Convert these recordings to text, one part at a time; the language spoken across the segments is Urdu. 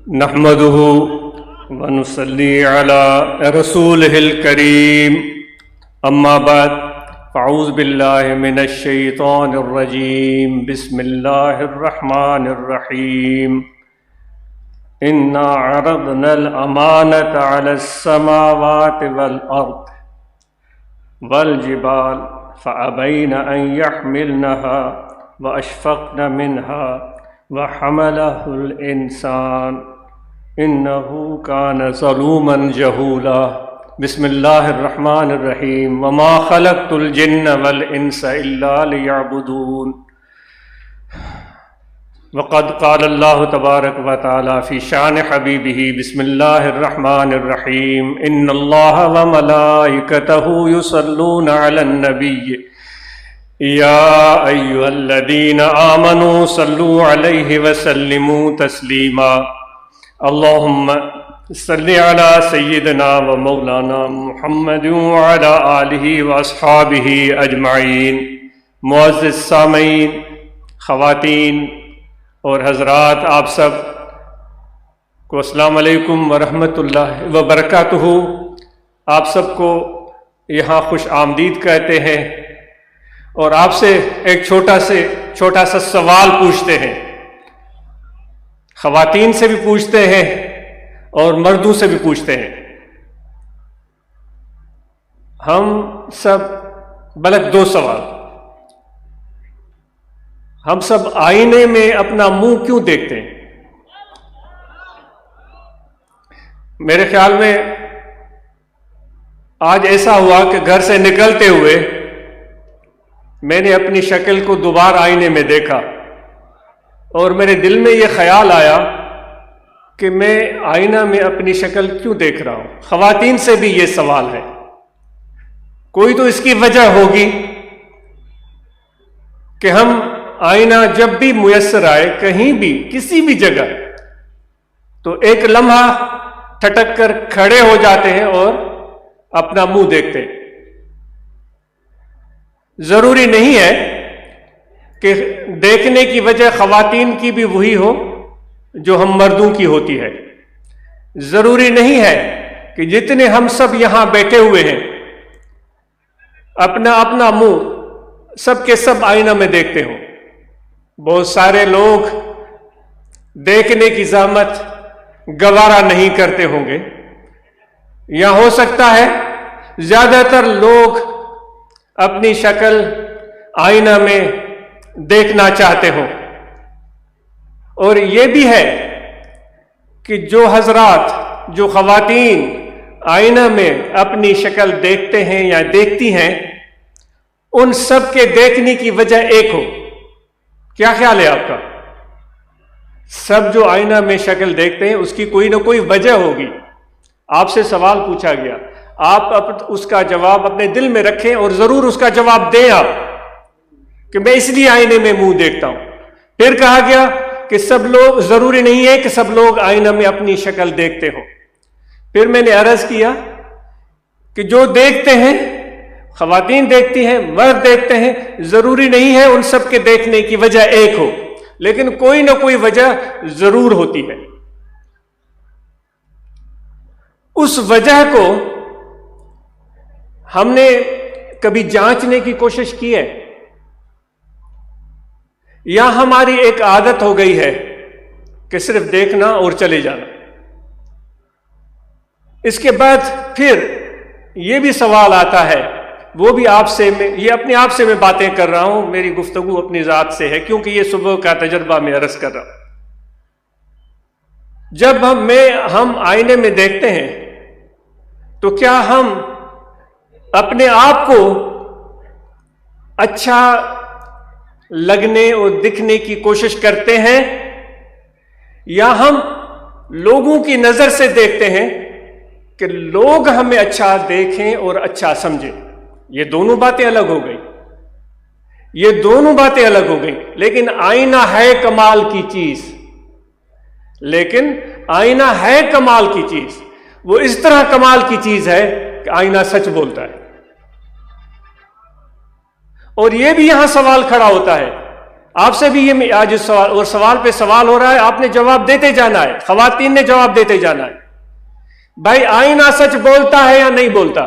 نحمده ونصلي على رسوله الكريم اما بعد فاعوذ بالله من الشيطان الرجيم بسم الله الرحمن الرحيم إنا عرضنا الأمانة على السماوات والأرض والجبال فأبين أن يحملنها وأشفقن منها وحمله الإنسان إنه كان ظلوما جهولا بسم الله الرحمن الرحيم وما خلقت الجن والإنس إلا ليعبدون وقد قال الله تبارك وتعالى في شان حبيبه بسم الله الرحمن الرحيم إن الله وملائكته يصلون على النبي يا أيها الذين آمنوا صلوا عليه وسلموا تسليما اللهم صل على سيدنا ومولانا محمد وعلى آله وأصحابه أجمعين معزز سامعین، خواتین اور حضرات، آپ سب کو السلام علیکم ورحمۃ اللہ وبرکاتہ۔ آپ سب کو یہاں خوش آمدید کہتے ہیں اور آپ سے ایک چھوٹا سا سوال پوچھتے ہیں۔ خواتین سے بھی پوچھتے ہیں اور مردوں سے بھی پوچھتے ہیں۔ ہم سب بلکہ دو سوال، ہم سب آئینے میں اپنا منہ کیوں دیکھتے ہیں؟ میرے خیال میں آج ایسا ہوا کہ گھر سے نکلتے ہوئے میں نے اپنی شکل کو دوبارہ آئینے میں دیکھا اور میرے دل میں یہ خیال آیا کہ میں آئینہ میں اپنی شکل کیوں دیکھ رہا ہوں۔ خواتین سے بھی یہ سوال ہے، کوئی تو اس کی وجہ ہوگی کہ ہم آئینہ جب بھی میسر آئے، کہیں بھی کسی بھی جگہ، تو ایک لمحہ ٹھٹک کر کھڑے ہو جاتے ہیں اور اپنا منہ دیکھتے ہیں۔ ضروری نہیں ہے کہ دیکھنے کی وجہ خواتین کی بھی وہی ہو جو ہم مردوں کی ہوتی ہے۔ ضروری نہیں ہے کہ جتنے ہم سب یہاں بیٹھے ہوئے ہیں اپنا منہ سب کے سب آئینہ میں دیکھتے ہوں۔ بہت سارے لوگ دیکھنے کی زحمت گوارا نہیں کرتے ہوں گے، یا ہو سکتا ہے زیادہ تر لوگ اپنی شکل آئینہ میں دیکھنا چاہتے ہوں۔ اور یہ بھی ہے کہ جو حضرات، جو خواتین آئینہ میں اپنی شکل دیکھتے ہیں یا دیکھتی ہیں، ان سب کے دیکھنے کی وجہ ایک ہو۔ کیا خیال ہے آپ کا؟ سب جو آئینہ میں شکل دیکھتے ہیں اس کی کوئی نہ کوئی وجہ ہوگی۔ آپ سے سوال پوچھا گیا، آپ اس کا جواب اپنے دل میں رکھیں اور ضرور اس کا جواب دیں آپ کہ میں اس لیے آئینے میں منہ دیکھتا ہوں۔ پھر کہا گیا کہ سب لوگ، ضروری نہیں ہے کہ سب لوگ آئینہ میں اپنی شکل دیکھتے ہوں۔ پھر میں نے عرض کیا کہ جو دیکھتے ہیں، خواتین دیکھتی ہیں، مرد دیکھتے ہیں، ضروری نہیں ہے ان سب کے دیکھنے کی وجہ ایک ہو، لیکن کوئی نہ کوئی وجہ ضرور ہوتی ہے۔ اس وجہ کو ہم نے کبھی جانچنے کی کوشش کی ہے، یا ہماری ایک عادت ہو گئی ہے کہ صرف دیکھنا اور چلے جانا؟ اس کے بعد پھر یہ بھی سوال آتا ہے، وہ بھی آپ سے یہ اپنے آپ سے میں باتیں کر رہا ہوں، میری گفتگو اپنی ذات سے ہے کیونکہ یہ صبح کا تجربہ میں عرض کر رہا ہوں۔ جب ہم آئینے میں دیکھتے ہیں تو کیا ہم اپنے آپ کو اچھا لگنے اور دکھنے کی کوشش کرتے ہیں، یا ہم لوگوں کی نظر سے دیکھتے ہیں کہ لوگ ہمیں اچھا دیکھیں اور اچھا سمجھیں؟ یہ دونوں باتیں الگ ہو گئی، یہ دونوں باتیں الگ ہو گئی۔ لیکن آئینہ ہے کمال کی چیز، لیکن آئینہ ہے کمال کی چیز، وہ اس طرح کمال کی چیز ہے کہ آئینہ سچ بولتا ہے۔ اور یہ بھی یہاں سوال کھڑا ہوتا ہے آپ سے بھی یہ آج سوال اور سوال پہ سوال ہو رہا ہے، آپ نے جواب دیتے جانا ہے، خواتین نے جواب دیتے جانا ہے. بھائی آئینہ سچ بولتا ہے یا نہیں بولتا؟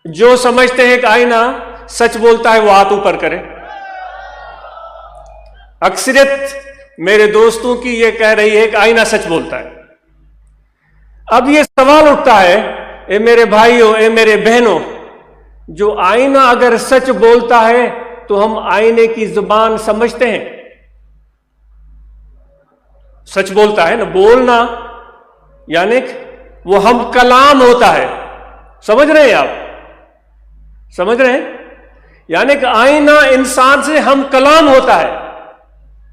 جو سمجھتے ہیں کہ آئینہ سچ بولتا ہے وہ ہاتھ اوپر کرے. اکثریت میرے دوستوں کی یہ کہہ رہی ہے کہ آئینہ سچ بولتا ہے. اب یہ سوال اٹھتا ہے، اے میرے بھائیوں، اے میرے بہنوں، جو آئینہ اگر سچ بولتا ہے تو ہم آئینے کی زبان سمجھتے ہیں؟ سچ بولتا ہے نا، بولنا یعنی وہ ہم کلام ہوتا ہے. سمجھ رہے ہیں آپ؟ سمجھ رہے ہیں؟ یعنی کہ آئینہ انسان سے ہم کلام ہوتا ہے.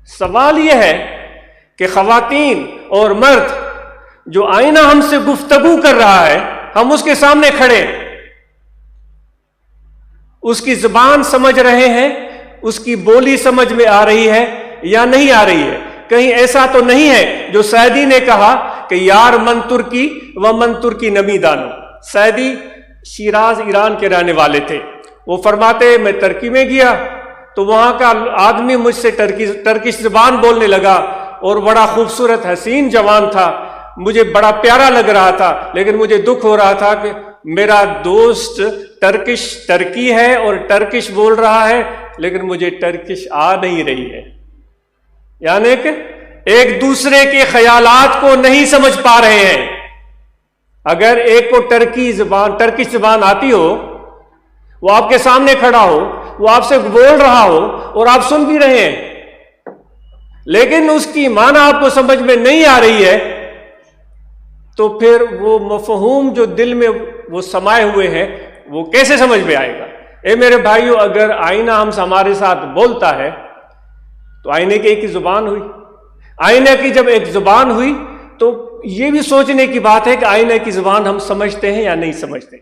سوال یہ ہے کہ خواتین اور مرد، جو آئینہ ہم سے گفتگو کر رہا ہے، ہم اس کے سامنے کھڑے، اس کی زبان سمجھ رہے ہیں، اس کی بولی سمجھ میں آ رہی ہے یا نہیں آ رہی ہے؟ کہیں ایسا تو نہیں ہے جو سعدی نے کہا کہ یار من ترکی و من ترکی نمی دانو. سعدی شیراز ایران کے رہنے والے تھے. وہ فرماتے میں ترکی میں گیا تو وہاں کا آدمی مجھ سے ترکش زبان بولنے لگا، اور بڑا خوبصورت حسین جوان تھا، مجھے بڑا پیارا لگ رہا تھا، لیکن مجھے دکھ ہو رہا تھا کہ میرا دوست ترکی ہے اور ٹرکش بول رہا ہے، لیکن مجھے ٹرکش آ نہیں رہی ہے. یعنی کہ ایک دوسرے کے خیالات کو نہیں سمجھ پا رہے ہیں. اگر ایک کو ٹرکش زبان آتی ہو، وہ آپ کے سامنے کھڑا ہو، وہ آپ سے بول رہا ہو اور آپ سن بھی رہے ہیں، لیکن اس کی معنی آپ کو سمجھ میں نہیں آ رہی ہے، تو پھر وہ مفہوم جو دل میں وہ سمائے ہوئے ہیں وہ کیسے سمجھ میں آئے گا؟ اے میرے بھائیو، اگر آئینہ ہمارے ساتھ بولتا ہے تو آئینے کی ایک زبان ہوئی. آئینہ کی جب ایک زبان ہوئی تو یہ بھی سوچنے کی بات ہے کہ آئینہ کی زبان ہم سمجھتے ہیں یا نہیں سمجھتے.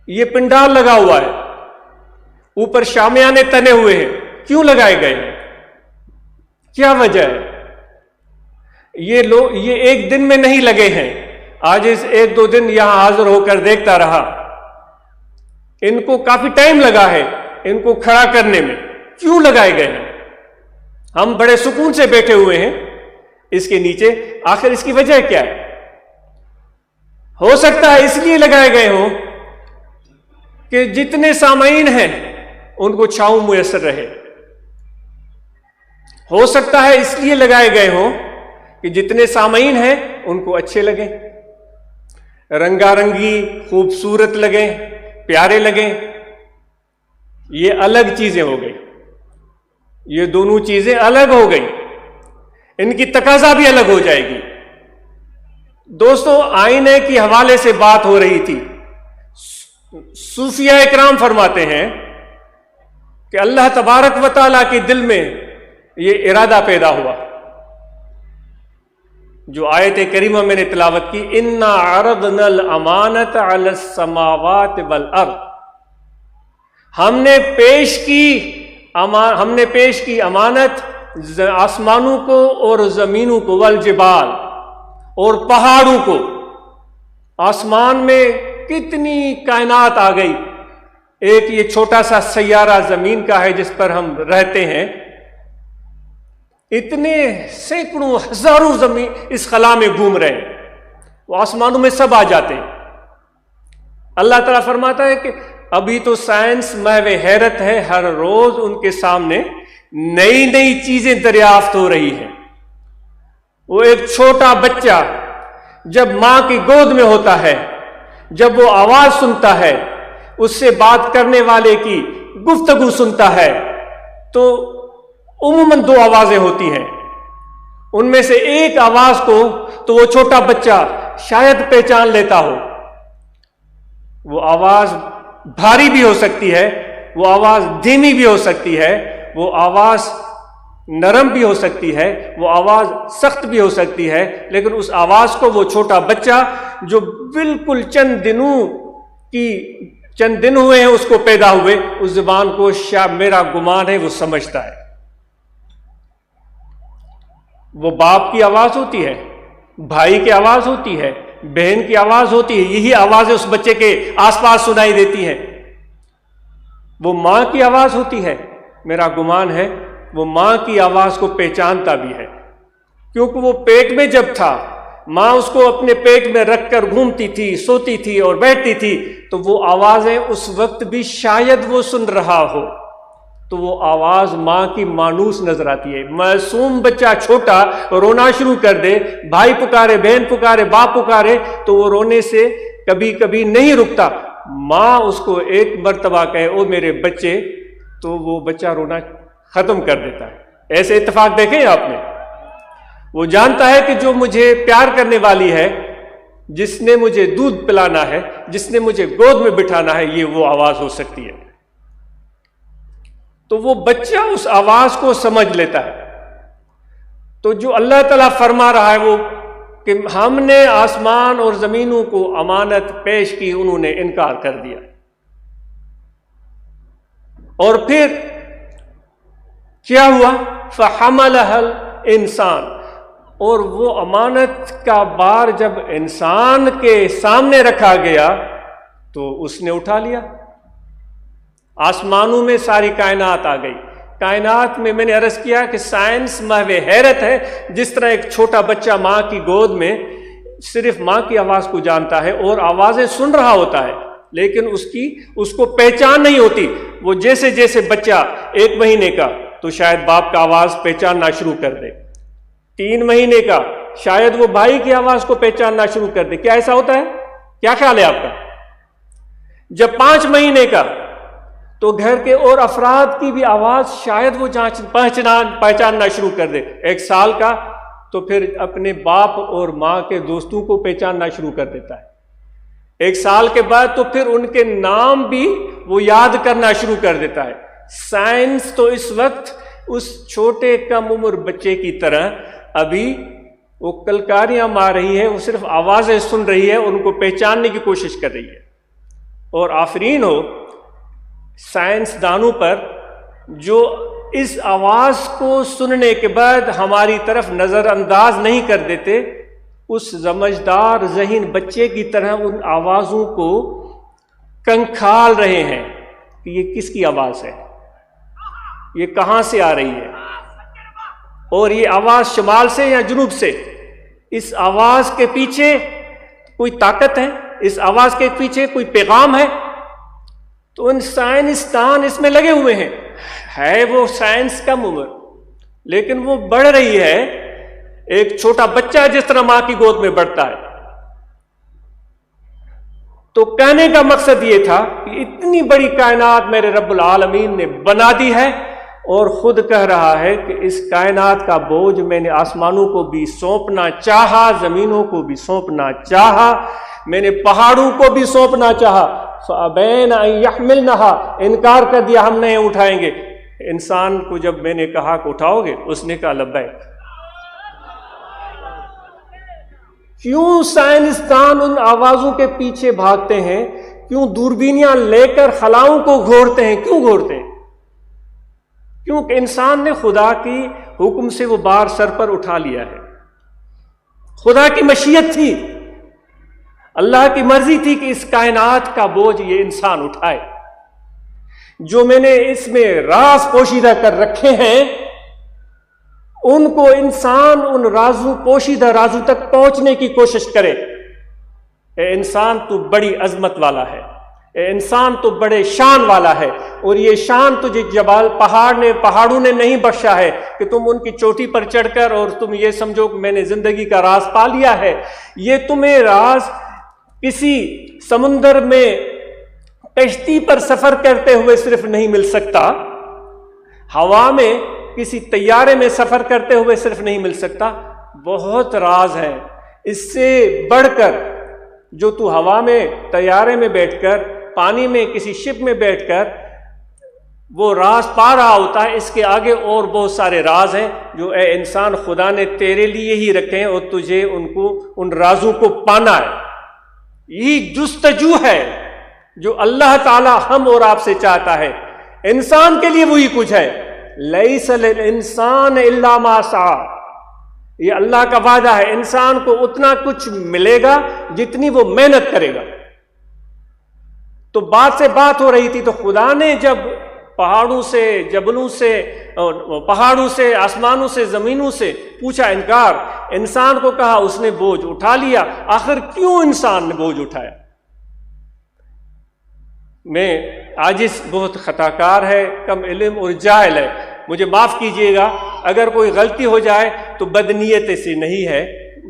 یہ پنڈال لگا ہوا ہے، اوپر شامیانے تنے ہوئے ہیں، کیوں لگائے گئے ہیں؟ کیا وجہ ہے؟ یہ ایک دن میں نہیں لگے ہیں. آج اس ایک دو دن یہاں حاضر ہو کر دیکھتا رہا، ان کو کافی ٹائم لگا ہے ان کو کھڑا کرنے میں. کیوں لگائے گئے ہیں؟ ہم بڑے سکون سے بیٹھے ہوئے ہیں اس کے نیچے، آخر اس کی وجہ کیا ہے؟ ہو سکتا ہے اس لیے لگائے گئے ہوں کہ جتنے سامعین ہیں ان کو چھاؤں میسر رہے. ہو سکتا ہے اس لیے لگائے گئے ہوں کہ جتنے سامعین ہیں ان کو اچھے لگیں، رنگا رنگی خوبصورت لگیں، پیارے لگیں. یہ الگ چیزیں ہو گئی، یہ دونوں چیزیں الگ ہو گئی، ان کی تقاضا بھی الگ ہو جائے گی. دوستو، آئینے کی حوالے سے بات ہو رہی تھی. صوفیہ اکرام فرماتے ہیں کہ اللہ تبارک و تعالیٰ کے دل میں یہ ارادہ پیدا ہوا، جو آیت کریمہ میں نے تلاوت کی، اِنَّا عَرَضْنَا الْأَمَانَةَ عَلَى السَّمَاوَاتِ وَالْأَرْضِ. ہم نے پیش کی امانت آسمانوں کو اور زمینوں کو، والجبال، اور پہاڑوں کو. آسمان میں کتنی کائنات آ گئی. ایک یہ چھوٹا سا سیارہ زمین کا ہے جس پر ہم رہتے ہیں، اتنے سینکڑوں ہزاروں زمین اس خلا میں گھوم رہے ہیں، وہ آسمانوں میں سب آ جاتے ہیں. اللہ تعالیٰ فرماتا ہے کہ ابھی تو سائنس محو حیرت ہے، ہر روز ان کے سامنے نئی نئی چیزیں دریافت ہو رہی ہیں. وہ ایک چھوٹا بچہ جب ماں کی گود میں ہوتا ہے، جب وہ آواز سنتا ہے، اس سے بات کرنے والے کی گفتگو سنتا ہے، تو عموماً دو آوازیں ہوتی ہیں. ان میں سے ایک آواز کو تو وہ چھوٹا بچہ شاید پہچان لیتا ہو. وہ آواز بھاری بھی ہو سکتی ہے، وہ آواز دھیمی بھی ہو سکتی ہے، وہ آواز نرم بھی ہو سکتی ہے، وہ آواز سخت بھی ہو سکتی ہے، لیکن اس آواز کو وہ چھوٹا بچہ جو بالکل چند دن ہوئے ہیں اس کو پیدا ہوئے، اس زبان کو میرا گمان ہے وہ سمجھتا ہے. وہ باپ کی آواز ہوتی ہے، بھائی کی آواز ہوتی ہے، بہن کی آواز ہوتی ہے، یہی آوازیں اس بچے کے آس پاس سنائی دیتی ہیں. وہ ماں کی آواز ہوتی ہے، میرا گمان ہے وہ ماں کی آواز کو پہچانتا بھی ہے، کیونکہ وہ پیٹ میں جب تھا ماں اس کو اپنے پیٹ میں رکھ کر گھومتی تھی، سوتی تھی اور بیٹھتی تھی، تو وہ آوازیں اس وقت بھی شاید وہ سن رہا ہو، تو وہ آواز ماں کی مانوس نظر آتی ہے۔ معصوم بچہ چھوٹا رونا شروع کر دے، بھائی پکارے، بہن پکارے، باپ پکارے، تو وہ رونے سے کبھی کبھی نہیں رکتا، ماں اس کو ایک مرتبہ کہے او میرے بچے، تو وہ بچہ رونا ختم کر دیتا ہے۔ ایسے اتفاق دیکھیں آپ نے؟ وہ جانتا ہے کہ جو مجھے پیار کرنے والی ہے، جس نے مجھے دودھ پلانا ہے، جس نے مجھے گود میں بٹھانا ہے، یہ وہ آواز ہو سکتی ہے۔ تو وہ بچہ اس آواز کو سمجھ لیتا ہے۔ تو جو اللہ تعالیٰ فرما رہا ہے وہ کہ ہم نے آسمان اور زمینوں کو امانت پیش کی، انہوں نے انکار کر دیا، اور پھر کیا ہوا؟ فَحَمَلَهَا الْإِنسان، اور وہ امانت کا بار جب انسان کے سامنے رکھا گیا تو اس نے اٹھا لیا۔ آسمانوں میں ساری کائنات آ گئی۔ کائنات میں نے عرض کیا کہ سائنس محو حیرت ہے، جس طرح ایک چھوٹا بچہ ماں کی گود میں صرف ماں کی آواز کو جانتا ہے اور آوازیں سن رہا ہوتا ہے، لیکن اس کو پہچان نہیں ہوتی۔ وہ جیسے جیسے بچہ 1 مہینے کا تو شاید باپ کا آواز پہچاننا شروع کر دے، 3 مہینے کا شاید وہ بھائی کی آواز کو پہچاننا شروع کر دے۔ کیا ایسا ہوتا ہے؟ کیا خیال ہے آپ کا؟ جب 5 مہینے کا تو گھر کے اور افراد کی بھی آواز شاید وہ پہچاننا شروع کر دے۔ 1 سال کا تو پھر اپنے باپ اور ماں کے دوستوں کو پہچاننا شروع کر دیتا ہے۔ 1 سال کے بعد تو پھر ان کے نام بھی وہ یاد کرنا شروع کر دیتا ہے۔ سائنس تو اس وقت اس چھوٹے کم عمر بچے کی طرح ابھی وہ کلکاریاں مار رہی ہے، وہ صرف آوازیں سن رہی ہے، ان کو پہچاننے کی کوشش کر رہی ہے۔ اور آفرین ہو سائنسدانوں پر جو اس آواز کو سننے کے بعد ہماری طرف نظر انداز نہیں کر دیتے، اس سمجھدار ذہین بچے کی طرح ان آوازوں کو کنکھال رہے ہیں کہ یہ کس کی آواز ہے، یہ کہاں سے آ رہی ہے، اور یہ آواز شمال سے یا جنوب سے، اس آواز کے پیچھے کوئی طاقت ہے، اس آواز کے پیچھے کوئی پیغام ہے۔ تو ان سائنسدان اس میں لگے ہوئے ہیں، ہے وہ سائنس کم عمر لیکن وہ بڑھ رہی ہے، ایک چھوٹا بچہ جس طرح ماں کی گود میں بڑھتا ہے۔ تو کہنے کا مقصد یہ تھا کہ اتنی بڑی کائنات میرے رب العالمین نے بنا دی ہے، اور خود کہہ رہا ہے کہ اس کائنات کا بوجھ میں نے آسمانوں کو بھی سونپنا چاہا، زمینوں کو بھی سونپنا چاہا، میں نے پہاڑوں کو بھی سونپنا چاہا، فَأَبَيْنَ أَن يَحْمِلْنَهَا، انکار کر دیا ہم نہیں اٹھائیں گے۔ انسان کو جب میں نے کہا کہ اٹھاؤ گے، اس نے کہا لبیک۔ کیوں سائنسدان ان آوازوں کے پیچھے بھاگتے ہیں؟ کیوں دوربینیاں لے کر خلاؤں کو گھورتے ہیں؟ کیوں گھورتے ہیں؟ کیونکہ انسان نے خدا کی حکم سے وہ بار سر پر اٹھا لیا ہے۔ خدا کی مشیت تھی، اللہ کی مرضی تھی کہ اس کائنات کا بوجھ یہ انسان اٹھائے۔ جو میں نے اس میں راز پوشیدہ کر رکھے ہیں، ان کو انسان ان رازوں پوشیدہ رازوں تک پہنچنے کی کوشش کرے۔ اے انسان تو بڑی عظمت والا ہے، اے انسان تو بڑے شان والا ہے، اور یہ شان تجھے پہاڑوں نے نہیں بخشا ہے کہ تم ان کی چوٹی پر چڑھ کر اور تم یہ سمجھو کہ میں نے زندگی کا راز پا لیا ہے۔ یہ تمہیں راز کسی سمندر میں کشتی پر سفر کرتے ہوئے صرف نہیں مل سکتا، ہوا میں کسی طیارے میں سفر کرتے ہوئے صرف نہیں مل سکتا، بہت راز ہے۔ اس سے بڑھ کر جو تو ہوا میں، طیارے میں بیٹھ کر، پانی میں کسی شپ میں بیٹھ کر وہ راز پا رہا ہوتا ہے، اس کے آگے اور بہت سارے راز ہیں جو اے انسان خدا نے تیرے لیے ہی رکھے ہیں، اور تجھے ان رازوں کو پانا ہے۔ یہی جستجو ہے جو اللہ تعالی ہم اور آپ سے چاہتا ہے۔ انسان کے لیے وہی کچھ ہے، لیس للانسان الا ما سعی، یہ اللہ کا وعدہ ہے، انسان کو اتنا کچھ ملے گا جتنی وہ محنت کرے گا۔ تو بات سے بات ہو رہی تھی، تو خدا نے جب پہاڑوں سے، جبلوں سے، پہاڑوں سے، آسمانوں سے، زمینوں سے پوچھا انکار، انسان کو کہا، اس نے بوجھ اٹھا لیا۔ آخر کیوں انسان نے بوجھ اٹھایا؟ میں عاجز، بہت خطا کار ہے، کم علم اور جاہل ہے، مجھے معاف کیجئے گا اگر کوئی غلطی ہو جائے تو بدنیت سے نہیں ہے،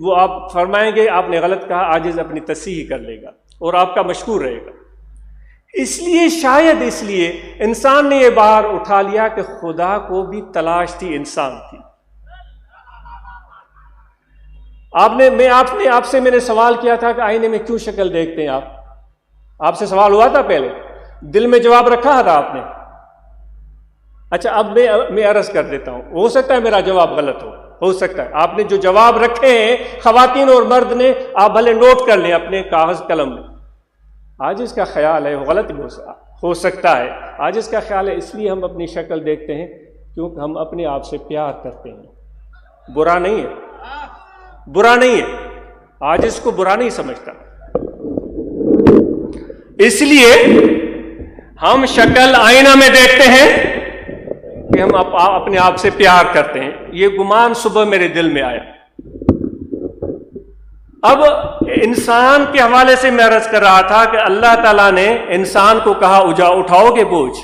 وہ آپ فرمائیں گے آپ نے غلط کہا، عاجز اپنی تصحیح کر لے گا اور آپ کا مشکور رہے گا۔ اس لیے شاید اس لیے انسان نے یہ بار اٹھا لیا کہ خدا کو بھی تلاش تھی، انسان کی۔ آپ سے میں نے سوال کیا تھا کہ آئینے میں کیوں شکل دیکھتے ہیں آپ سے سوال ہوا تھا پہلے، دل میں جواب رکھا تھا آپ نے؟ اچھا اب میں عرض کر دیتا ہوں، ہو سکتا ہے میرا جواب غلط ہو سکتا ہے آپ نے جو جواب رکھے ہیں خواتین اور مرد نے، آپ بھلے نوٹ کر لیں اپنے کاغذ قلم میں۔ عاجز کا خیال ہے، وہ غلط بھی ہو سکتا ہے، عاجز کا خیال ہے اس لیے ہم اپنی شکل دیکھتے ہیں کیونکہ ہم اپنے آپ سے پیار کرتے ہیں۔ برا نہیں ہے، برا نہیں ہے، عاجز کو برا نہیں سمجھتا، اس لیے ہم شکل آئینہ میں دیکھتے ہیں کہ ہم اپنے آپ سے پیار کرتے ہیں۔ یہ گمان صبح میرے دل میں آیا۔ اب انسان کے حوالے سے میں عرض کر رہا تھا کہ اللہ تعالیٰ نے انسان کو کہا اٹھاؤ گے بوجھ۔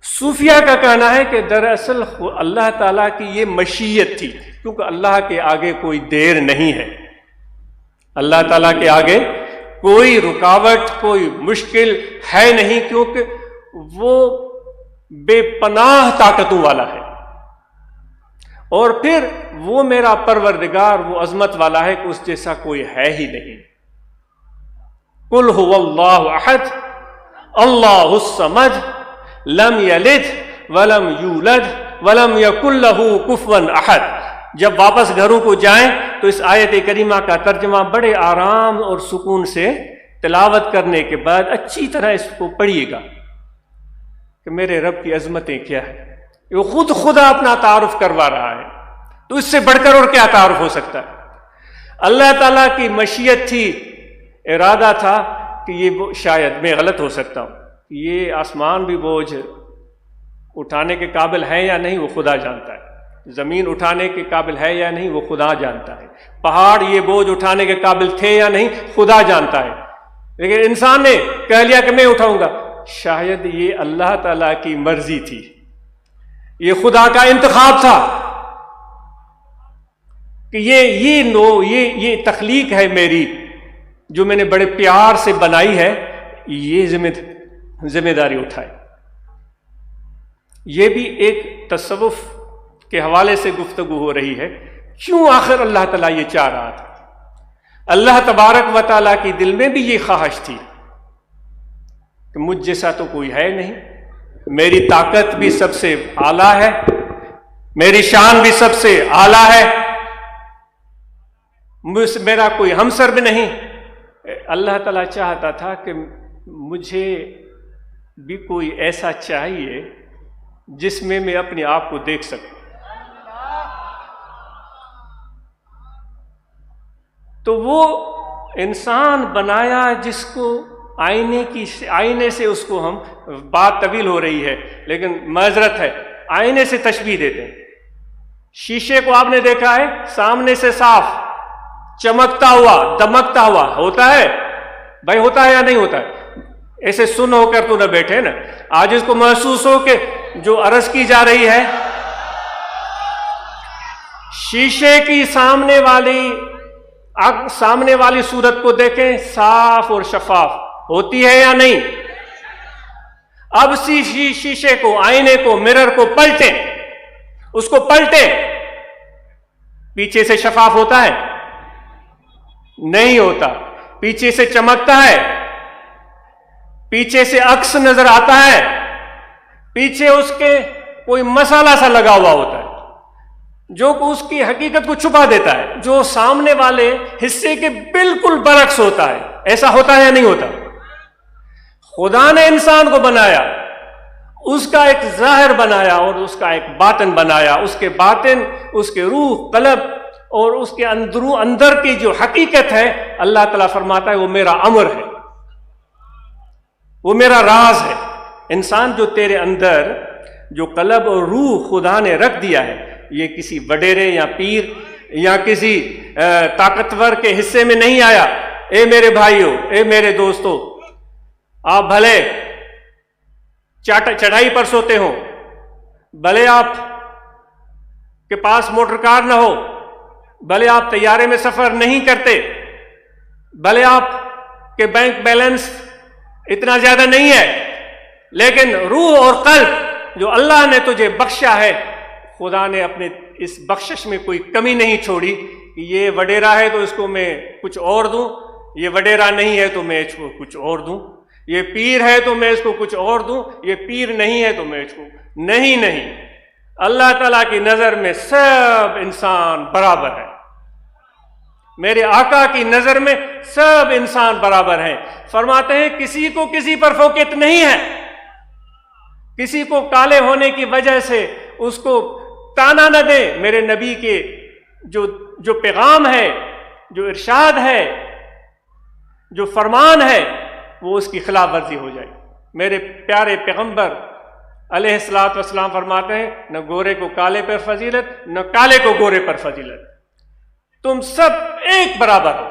صوفیہ کا کہنا ہے کہ دراصل اللہ تعالیٰ کی یہ مشیت تھی، کیونکہ اللہ کے آگے کوئی دیر نہیں ہے، اللہ تعالیٰ کے آگے کوئی رکاوٹ، کوئی مشکل ہے نہیں، کیونکہ وہ بے پناہ طاقتوں والا ہے، اور پھر وہ میرا پروردگار وہ عظمت والا ہے کہ اس جیسا کوئی ہے ہی نہیں۔ قل هو اللہ احد اللہ الصمد لم یلد ولم یولد ولم یکن لہ کفوا احد۔ جب واپس گھروں کو جائیں تو اس آیت کریمہ کا ترجمہ بڑے آرام اور سکون سے تلاوت کرنے کے بعد اچھی طرح اس کو پڑھیے گا کہ میرے رب کی عظمتیں کیا ہے۔ وہ خدا اپنا تعارف کروا رہا ہے، تو اس سے بڑھ کر اور کیا تعارف ہو سکتا ہے؟ اللہ تعالیٰ کی مشیت تھی، ارادہ تھا کہ یہ شاید میں غلط ہو سکتا ہوں، یہ آسمان بھی بوجھ اٹھانے کے قابل ہے یا نہیں وہ خدا جانتا ہے، زمین اٹھانے کے قابل ہے یا نہیں وہ خدا جانتا ہے، پہاڑ یہ بوجھ اٹھانے کے قابل تھے یا نہیں خدا جانتا ہے، لیکن انسان نے کہہ لیا کہ میں اٹھاؤں گا۔ شاید یہ اللہ تعالیٰ کی مرضی تھی، یہ خدا کا انتخاب تھا کہ یہ تخلیق ہے میری جو میں نے بڑے پیار سے بنائی ہے، یہ ذمہ داری اٹھائے۔ یہ بھی ایک تصوف کے حوالے سے گفتگو ہو رہی ہے، کیوں آخر اللہ تعالیٰ یہ چاہ رہا تھا؟ اللہ تبارک و تعالیٰ کی دل میں بھی یہ خواہش تھی کہ مجھ جیسا تو کوئی ہے نہیں، میری طاقت بھی سب سے اعلیٰ ہے، میری شان بھی سب سے اعلیٰ ہے، میرا کوئی ہمسر بھی نہیں۔ اللہ تعالیٰ چاہتا تھا کہ مجھے بھی کوئی ایسا چاہیے جس میں میں اپنے آپ کو دیکھ سکوں۔ تو وہ انسان بنایا جس کو آئینے سے اس کو ہم، بات طویل ہو رہی ہے لیکن معذرت ہے، آئینے سے تشبیہ دیتے ہیں۔ شیشے کو آپ نے دیکھا ہے سامنے سے صاف چمکتا ہوا دمکتا ہوا ہوتا ہے، بھائی ہوتا ہے یا نہیں ہوتا ہے؟ ایسے سن ہو کر تو نہ بیٹھے نا، آج اس کو محسوس ہو کہ جو عرض کی جا رہی ہے، شیشے کی سامنے والی صورت کو دیکھیں، صاف اور شفاف ہوتی ہے یا نہیں؟ اب شیشے کو، آئینے کو، مرر کو پلٹیں، اس کو پلٹیں، پیچھے سے شفاف ہوتا ہے؟ نہیں ہوتا، پیچھے سے چمکتا ہے، پیچھے سے عکس نظر آتا ہے، پیچھے اس کے کوئی مسالہ سا لگا ہوا ہوتا ہے جو اس کی حقیقت کو چھپا دیتا ہے، جو سامنے والے حصے کے بالکل برعکس ہوتا ہے۔ ایسا ہوتا ہے یا نہیں ہوتا؟ خدا نے انسان کو بنایا، اس کا ایک ظاہر بنایا اور اس کا ایک باطن بنایا، اس کے باطن، اس کے روح، قلب اور اس کے اندر کی جو حقیقت ہے، اللہ تعالیٰ فرماتا ہے وہ میرا امر ہے، وہ میرا راز ہے۔ انسان جو تیرے اندر جو قلب اور روح خدا نے رکھ دیا ہے، یہ کسی وڈیرے یا پیر یا کسی طاقتور کے حصے میں نہیں آیا۔ اے میرے بھائیوں، اے میرے دوستوں، آپ بھلے چڑھائی پر سوتے ہو، بھلے آپ کے پاس موٹر کار نہ ہو، بھلے آپ طیارے میں سفر نہیں کرتے، بھلے آپ کے بینک بیلنس اتنا زیادہ نہیں ہے، لیکن روح اور قلب جو اللہ نے تجھے بخشا ہے، خدا نے اپنے اس بخشش میں کوئی کمی نہیں چھوڑی کہ یہ وڈیرا ہے تو اس کو میں کچھ اور دوں، یہ وڈیرا نہیں ہے تو میں اس کو کچھ اور دوں، یہ پیر ہے تو میں اس کو کچھ اور دوں، یہ پیر نہیں ہے تو میں اس کو نہیں۔ اللہ تعالیٰ کی نظر میں سب انسان برابر ہے، میرے آقا کی نظر میں سب انسان برابر ہیں۔ فرماتے ہیں کسی کو کسی پر فوقیت نہیں ہے، کسی کو کالے ہونے کی وجہ سے اس کو تانا نہ دے۔ میرے نبی کے جو پیغام ہے، جو ارشاد ہے، جو فرمان ہے، وہ اس کی خلاف ورزی ہو جائے۔ میرے پیارے پیغمبر علیہ الصلوۃ والسلام فرماتے ہیں نہ گورے کو کالے پر فضیلت، نہ کالے کو گورے پر فضیلت، تم سب ایک برابر ہو۔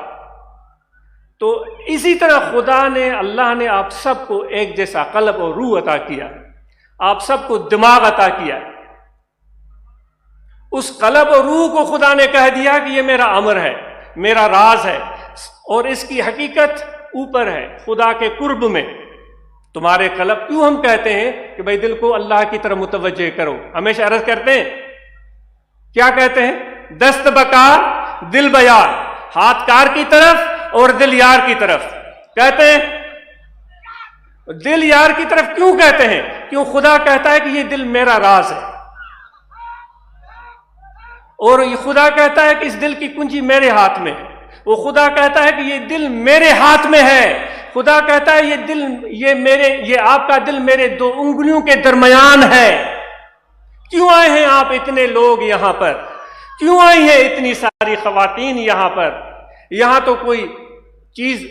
تو اسی طرح خدا نے، اللہ نے آپ سب کو ایک جیسا قلب اور روح عطا کیا، آپ سب کو دماغ عطا کیا۔ اس قلب اور روح کو خدا نے کہہ دیا کہ یہ میرا امر ہے، میرا راز ہے، اور اس کی حقیقت اوپر ہے خدا کے قرب میں۔ تمہارے قلب، کیوں ہم کہتے ہیں کہ بھائی دل کو اللہ کی طرف متوجہ کرو، ہمیشہ عرض کرتے ہیں، کیا کہتے ہیں؟ دست بکار دل بیار، ہاتھ کار کی طرف اور دل یار کی طرف کہتے ہیں۔ دل یار کی طرف کیوں کہتے ہیں؟ کیوں خدا کہتا ہے کہ یہ دل میرا راز ہے، اور یہ خدا کہتا ہے کہ اس دل کی کنجی میرے ہاتھ میں ہے، وہ خدا کہتا ہے کہ یہ دل میرے ہاتھ میں ہے، خدا کہتا ہے یہ آپ کا دل میرے 2 انگلیوں کے درمیان ہے۔ کیوں آئے ہیں آپ اتنے لوگ یہاں پر؟ کیوں آئی ہیں اتنی ساری خواتین یہاں پر؟ یہاں تو کوئی چیز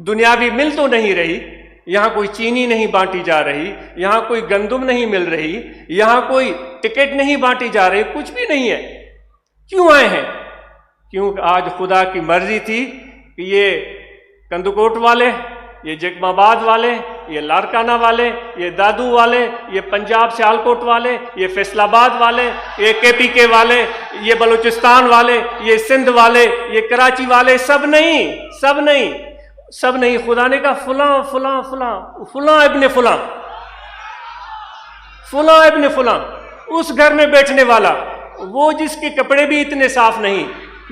دنیاوی مل تو نہیں رہی، یہاں کوئی چینی نہیں بانٹی جا رہی، یہاں کوئی گندم نہیں مل رہی، یہاں کوئی ٹکٹ نہیں بانٹی جا رہی، کچھ بھی نہیں ہے۔ کیوں آئے ہیں؟ کیونکہ آج خدا کی مرضی تھی کہ یہ کندوکوٹ والے، یہ جگم آباد والے، یہ لاڑکانہ والے، یہ دادو والے، یہ پنجاب سیالکوٹ والے، یہ فیصل آباد والے، یہ KPK والے، یہ بلوچستان والے، یہ سندھ والے، یہ کراچی والے، سب نہیں، خدا نے کہا فلاں فلاں فلاں فلاں ابن فلاں، فلاں ابن فلاں، اس گھر میں بیٹھنے والا، وہ جس کے کپڑے بھی اتنے صاف نہیں،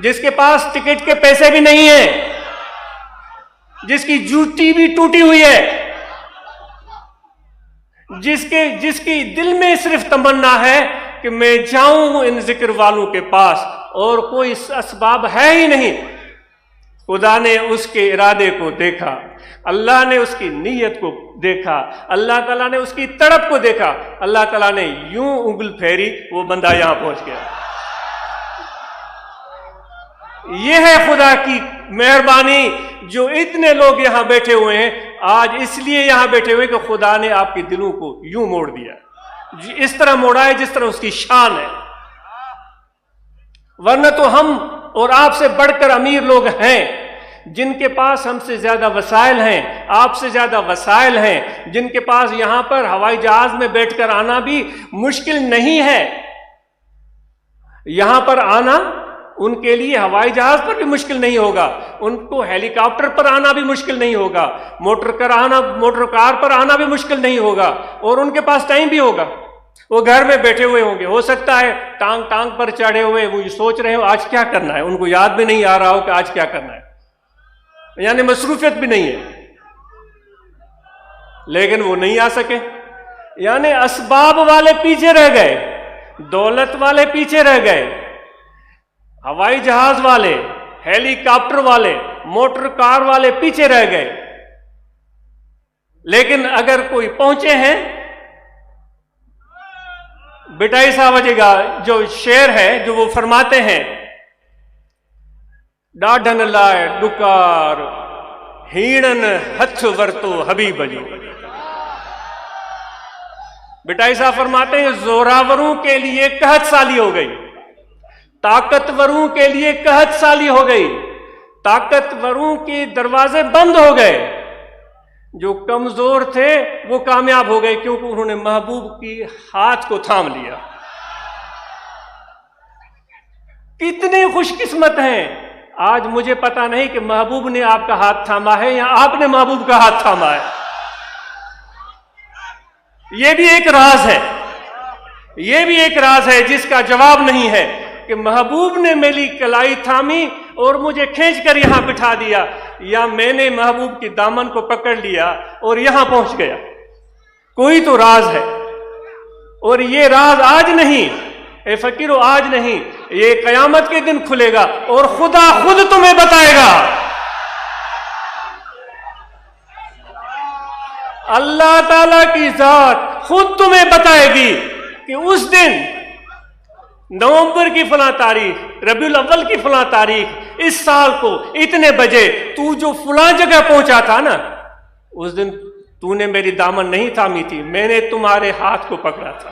جس کے پاس ٹکٹ کے پیسے بھی نہیں ہیں، جس کی جوتی بھی ٹوٹی ہوئی ہے، جس کی دل میں صرف تمنا ہے کہ میں جاؤں ان ذکر والوں کے پاس، اور کوئی اسباب ہے ہی نہیں۔ خدا نے اس کے ارادے کو دیکھا، اللہ نے اس کی نیت کو دیکھا، اللہ تعالیٰ نے اس کی تڑپ کو دیکھا، اللہ تعالیٰ نے یوں انگل پھیری، وہ بندہ یہاں پہنچ گیا۔ یہ ہے خدا کی مہربانی، جو اتنے لوگ یہاں بیٹھے ہوئے ہیں آج اس لیے یہاں بیٹھے ہوئے کہ خدا نے آپ کے دلوں کو یوں موڑ دیا، اس طرح موڑا ہے جس طرح اس کی شان ہے۔ ورنہ تو ہم اور آپ سے بڑھ کر امیر لوگ ہیں، جن کے پاس ہم سے زیادہ وسائل ہیں، آپ سے زیادہ وسائل ہیں، جن کے پاس یہاں پر ہوائی جہاز میں بیٹھ کر آنا بھی مشکل نہیں ہے۔ یہاں پر آنا ان کے لیے ہوائی جہاز پر بھی مشکل نہیں ہوگا، ان کو ہیلی کاپٹر پر آنا بھی مشکل نہیں ہوگا، موٹر کار پر آنا بھی مشکل نہیں ہوگا، اور ان کے پاس ٹائم بھی ہوگا، وہ گھر میں بیٹھے ہوئے ہوں گے۔ ہو سکتا ہے ٹانگ پر چڑھے ہوئے وہ یہ سوچ رہے ہو آج کیا کرنا ہے، ان کو یاد بھی نہیں آ رہا ہو کہ آج کیا کرنا ہے، یعنی مصروفیت بھی نہیں ہے، لیکن وہ نہیں آ سکے۔ یعنی اسباب والے پیچھے رہ گئے، دولت والے پیچھے رہ گئے، ہوائی جہاز والے، ہیلی کاپٹر والے، موٹر کار والے پیچھے رہ گئے۔ لیکن اگر کوئی پہنچے ہیں، بٹائی صاحب جگہ جو شعر ہے جو وہ فرماتے ہیں، ڈاڈھن لائے ڈکار ہیڑن ہتھ ورتو حبیب جی، بٹائی صاحب فرماتے ہیں زوراوروں کے لیے قحط سالی ہو گئی، طاقتوروں کے لیے قحط سالی ہو گئی، طاقتوروں کے دروازے بند ہو گئے، جو کمزور تھے وہ کامیاب ہو گئے کیونکہ انہوں نے محبوب کی ہاتھ کو تھام لیا۔ کتنے خوش قسمت ہیں۔ آج مجھے پتا نہیں کہ محبوب نے آپ کا ہاتھ تھاما ہے یا آپ نے محبوب کا ہاتھ تھاما ہے، یہ بھی ایک راز ہے، یہ بھی ایک راز ہے جس کا جواب نہیں ہے کہ محبوب نے میری کلائی تھامی اور مجھے کھینچ کر یہاں بٹھا دیا، یا میں نے محبوب کی دامن کو پکڑ لیا اور یہاں پہنچ گیا۔ کوئی تو راز ہے، اور یہ راز آج نہیں، اے فقیرو آج نہیں، یہ قیامت کے دن کھلے گا اور خدا خود تمہیں بتائے گا۔ اللہ تعالیٰ کی ذات خود تمہیں بتائے گی کہ اس دن نومبر کی فلاں تاریخ، ربیع الاول کی فلاں تاریخ، اس سال کو اتنے بجے تو جو فلاں جگہ پہنچا تھا نا، اس دن تو نے میری دامن نہیں تھامی تھی، میں نے تمہارے ہاتھ کو پکڑا تھا،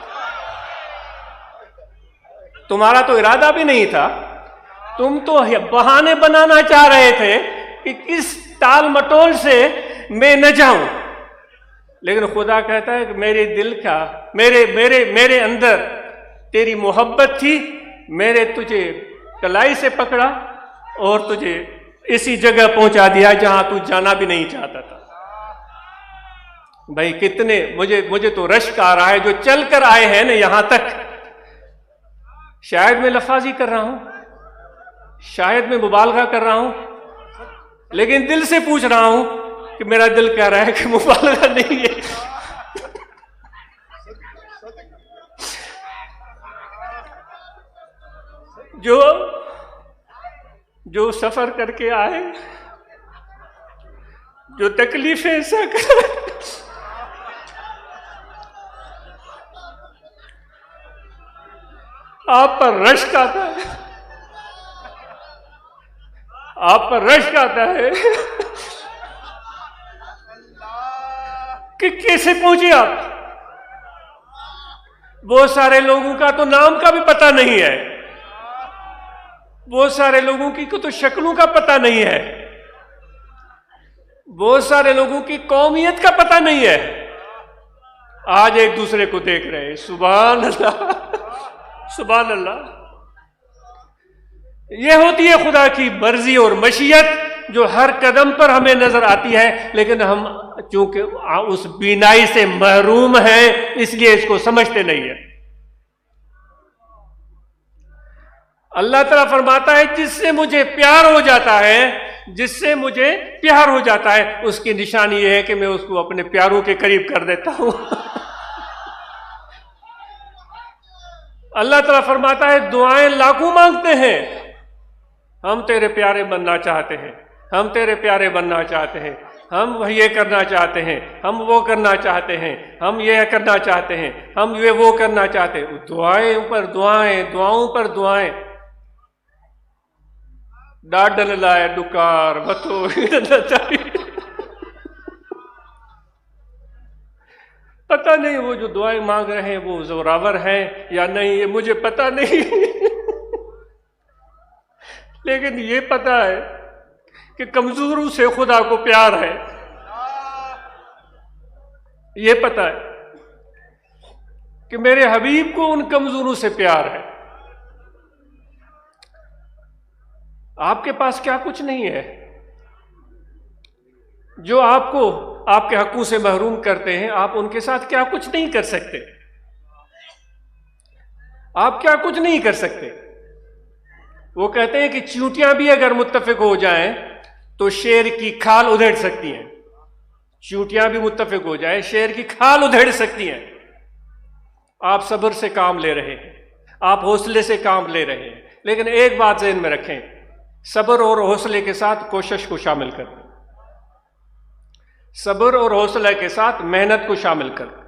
تمہارا تو ارادہ بھی نہیں تھا، تم تو بہانے بنانا چاہ رہے تھے کہ کس ٹال مٹول سے میں نہ جاؤں، لیکن خدا کہتا ہے کہ میرے دل کا میرے اندر تیری محبت تھی، میں نے تجھے کلائی سے پکڑا اور تجھے اسی جگہ پہنچا دیا جہاں تو جانا بھی نہیں چاہتا تھا۔ بھائی کتنے مجھے تو رشک آ رہا ہے جو چل کر آئے ہیں نا یہاں تک۔ شاید میں لفاظی کر رہا ہوں، شاید میں مبالغہ کر رہا ہوں، لیکن دل سے پوچھ رہا ہوں کہ میرا دل کہہ رہا ہے کہ مبالغہ نہیں ہے۔ جو سفر کر کے آئے، جو تکلیفیں سہ کر آپ پر رشک آتا ہے، آپ پر رشک آتا ہے کہ کیسے پہنچے آپ۔ بہت سارے لوگوں کا تو نام کا بھی پتہ نہیں ہے، بہت سارے لوگوں کی تو شکلوں کا پتہ نہیں ہے، بہت سارے لوگوں کی قومیت کا پتہ نہیں ہے، آج ایک دوسرے کو دیکھ رہے ہیں۔ سبحان اللہ، سبحان اللہ۔ یہ ہوتی ہے خدا کی مرضی اور مشیت جو ہر قدم پر ہمیں نظر آتی ہے، لیکن ہم چونکہ اس بینائی سے محروم ہیں اس لیے اس کو سمجھتے نہیں ہیں۔ اللہ تعالیٰ فرماتا ہے جس سے مجھے پیار ہو جاتا ہے، جس سے مجھے پیار ہو جاتا ہے، اس کی نشانی یہ ہے کہ میں اس کو اپنے پیاروں کے قریب کر دیتا ہوں۔ اللہ تعالیٰ فرماتا ہے دعائیں لاکھوں مانگتے ہیں، ہم تیرے پیارے بننا چاہتے ہیں، ہم تیرے پیارے بننا چاہتے ہیں، ہم یہ کرنا چاہتے ہیں، ہم وہ کرنا چاہتے ہیں، ہم یہ کرنا چاہتے ہیں، ہم یہ وہ کرنا چاہتے ہیں۔ دعائیں پر دعائیں، دعاؤں پر دعائیں۔ ڈاڈل لائے ڈکار بتو پتہ نہیں وہ جو دعائیں مانگ رہے ہیں وہ زوراور ہیں یا نہیں، یہ مجھے پتہ نہیں، لیکن یہ پتہ ہے کہ کمزوروں سے خدا کو پیار ہے، یہ پتہ ہے کہ میرے حبیب کو ان کمزوروں سے پیار ہے۔ آپ کے پاس کیا کچھ نہیں ہے جو آپ کو آپ کے حقوق سے محروم کرتے ہیں، آپ ان کے ساتھ کیا کچھ نہیں کر سکتے، آپ کیا کچھ نہیں کر سکتے۔ وہ کہتے ہیں کہ چیونٹیاں بھی اگر متفق ہو جائیں تو شیر کی کھال ادھیڑ سکتی ہیں، چیونٹیاں بھی متفق ہو جائیں شیر کی کھال ادھیڑ سکتی ہیں۔ آپ صبر سے کام لے رہے ہیں، آپ حوصلے سے کام لے رہے ہیں، لیکن ایک بات ذہن میں رکھیں، صبر اور حوصلے کے ساتھ کوشش کو شامل کر دیں، صبر اور حوصلے کے ساتھ محنت کو شامل کر دیں،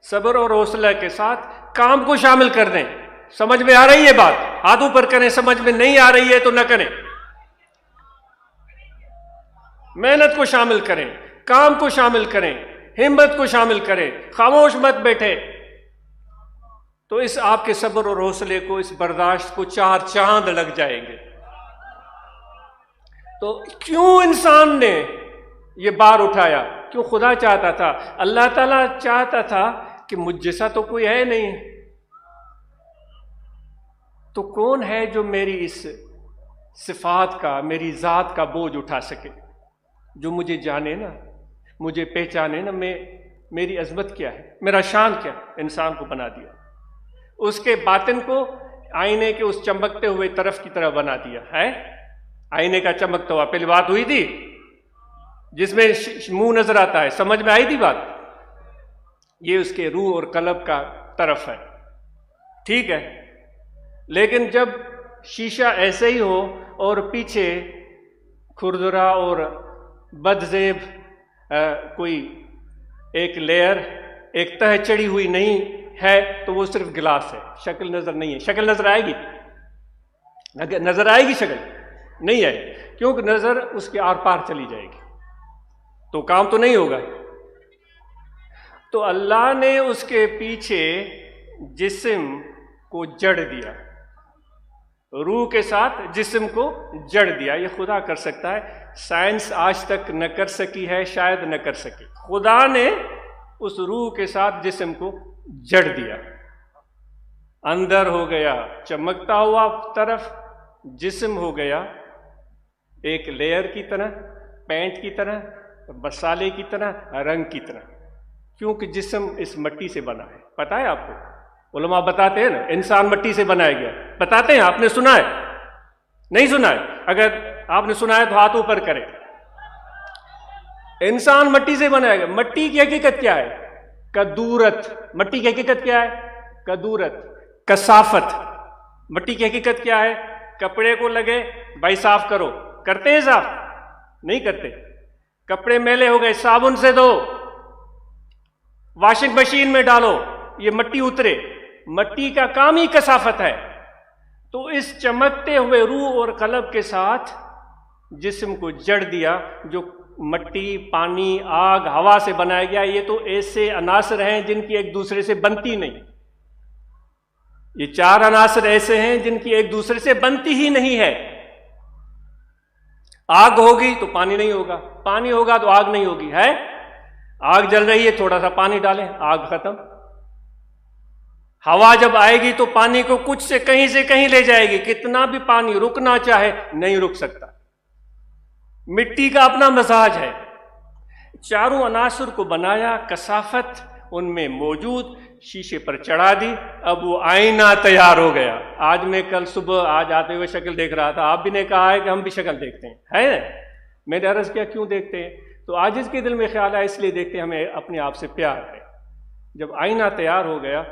صبر اور حوصلے کے ساتھ کام کو شامل کر دیں۔ سمجھ میں آ رہی ہے بات؟ ہاتھوں پر کریں، سمجھ میں نہیں آ رہی ہے تو نہ کریں۔ محنت کو شامل کریں، کام کو شامل کریں، ہمت کو شامل کریں، خاموش مت بیٹھے، تو اس آپ کے صبر اور حوصلے کو، اس برداشت کو 4 چاند لگ جائیں گے۔ تو کیوں انسان نے یہ بار اٹھایا؟ کیوں خدا چاہتا تھا، اللہ تعالیٰ چاہتا تھا کہ مجھ جیسا تو کوئی ہے نہیں، تو کون ہے جو میری اس صفات کا، میری ذات کا بوجھ اٹھا سکے، جو مجھے جانے نا، مجھے پہچانے نا، میری عظمت کیا ہے، میرا شان کیا ہے۔ انسان کو بنا دیا، اس کے باطن کو آئینے کے اس چمکتے ہوئے طرف کی طرح بنا دیا ہے۔ آئینے کا چمکتا ہوا، پہلی بات ہوئی تھی، جس میں منہ نظر آتا ہے، سمجھ میں آئی تھی بات؟ یہ اس کے روح اور قلب کا طرف ہے، ٹھیک ہے۔ لیکن جب شیشہ ایسے ہی ہو اور پیچھے کھردرا اور بدزیب کوئی ایک لیئر، ایک تہ چڑھی ہوئی نہیں ہے، تو وہ صرف گلاس ہے، شکل نظر نہیں ہے۔ شکل نظر آئے گی؟ نظر آئے گی؟ شکل نہیں آئے، کیونکہ نظر اس کے آر پار چلی جائے گی، تو کام تو نہیں ہوگا۔ تو اللہ نے اس کے پیچھے جسم کو جڑ دیا، روح کے ساتھ جسم کو جڑ دیا۔ یہ خدا کر سکتا ہے، سائنس آج تک نہ کر سکی ہے، شاید نہ کر سکے۔ خدا نے اس روح کے ساتھ جسم کو جڑ دیا، اندر ہو گیا چمکتا ہوا طرف، جسم ہو گیا ایک لیئر کی طرح، پینٹ کی طرح، مسالے کی طرح، رنگ کی طرح، کیونکہ جسم اس مٹی سے بنا ہے۔ پتہ ہے آپ کو؟ علماء بتاتے ہیں نا، انسان مٹی سے بنایا گیا، بتاتے ہیں۔ آپ نے سنا ہے؟ نہیں سنا ہے؟ اگر آپ نے سنا ہے تو ہاتھ اوپر کریں۔ انسان مٹی سے بنایا گیا۔ مٹی کی حقیقت کیا ہے؟ کدورت۔ مٹی کی حقیقت کیا ہے؟ کدورت، کثافت۔ مٹی کی حقیقت کیا ہے؟ کپڑے کو لگے بھائی صاف کرو، کرتے ہیں صاف؟ نہیں کرتے۔ کپڑے میلے ہو گئے، صابن سے دھو، واشنگ مشین میں ڈالو، یہ مٹی اترے۔ مٹی کا کام ہی کثافت ہے۔ تو اس چمکتے ہوئے روح اور قلب کے ساتھ جسم کو جڑ دیا، جو مٹی، پانی، آگ، ہوا سے بنایا گیا۔ یہ تو ایسے عناصر ہیں جن کی ایک دوسرے سے بنتی نہیں۔ یہ 4 عناصر ایسے ہیں جن کی ایک دوسرے سے بنتی ہی نہیں ہے۔ آگ ہوگی تو پانی نہیں ہوگا، پانی ہوگا تو آگ نہیں ہوگی، ہے؟ آگ جل رہی ہے، تھوڑا سا پانی ڈالیں، آگ ختم۔ ہوا جب آئے گی تو پانی کو کچھ سے کہیں لے جائے گی، کتنا بھی پانی رکنا چاہے نہیں رک سکتا۔ مٹی کا اپنا مزاج ہے۔ 4 عناصر کو بنایا، کثافت ان میں موجود، شیشے پر چڑھا دی، اب وہ آئینہ تیار ہو گیا۔ آج میں کل صبح آج آتے ہوئے شکل دیکھ رہا تھا، آپ بھی نے کہا ہے کہ ہم بھی شکل دیکھتے ہیں، ہے؟ میں نے عرض کیا کیوں دیکھتے ہیں؟ تو آج اس کے دل میں خیال ہے اس لیے دیکھتے ہیں، ہمیں اپنے آپ سے پیار ہے۔ جب آئینہ تیار ہو گیا،